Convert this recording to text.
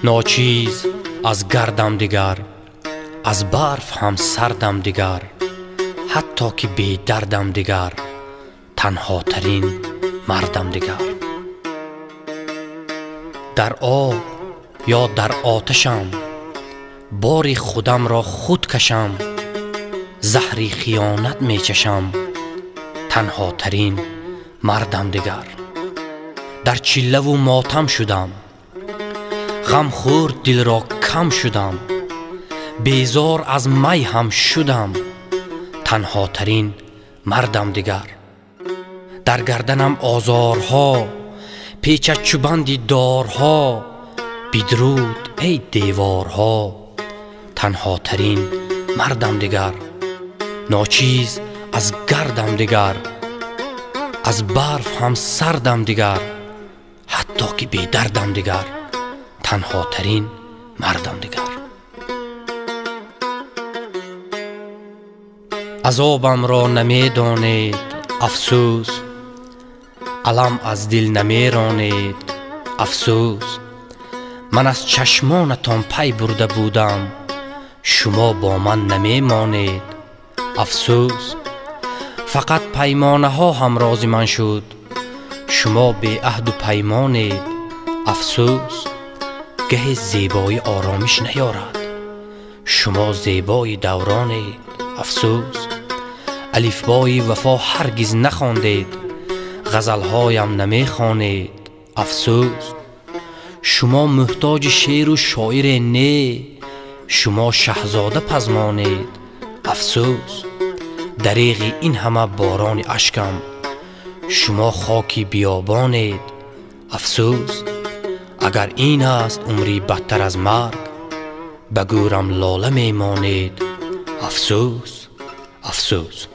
ناچیز از گردم دیگر، از برف هم سردم دیگر، حتی که بی دردم دیگر، تنها ترین مردم دیگر. در آب یا در آتشم، بار خودم را خود کشم، زهری خیانت می چشم، تنها ترین مردم دیگر. در چله و ماتم شدم، غم خورد دل را کم شدم، بیزار از می هم شدم، تنها ترین مردم دیگر. در گردنم آزارها، پیچ چوبندی دارها، بیدرود ای دیوارها، تنها ترین مردم دیگر. ناچیز از گردم دیگر، از برف هم سردم دیگر، حتی که بی دردم دیگر، تنها ترین مردم دیگر. عذابم را نمی دانید افسوس، علم از دل نمی رانید افسوس. من از چشمانتان پی برده بودم، شما با من نمی مانید افسوس. فقط پیمانه ها هم راز من شد، شما بی عهد و پیمانید افسوس. گه زیبایی آرامش نیارد، شما زیبای دورانید افسوس. الفبای وفا هرگز نخواندید، غزلهایم نمی خوانید افسوس. شما محتاج شعر و شاعر نه، شما شهزاده پزمانید افسوس. دریغ این همه باران اشکم، شما خاکی بیابانید افسوس. اگر این است عمری بدتر از مرگ، به گورم لاله می مانید افسوس افسوس.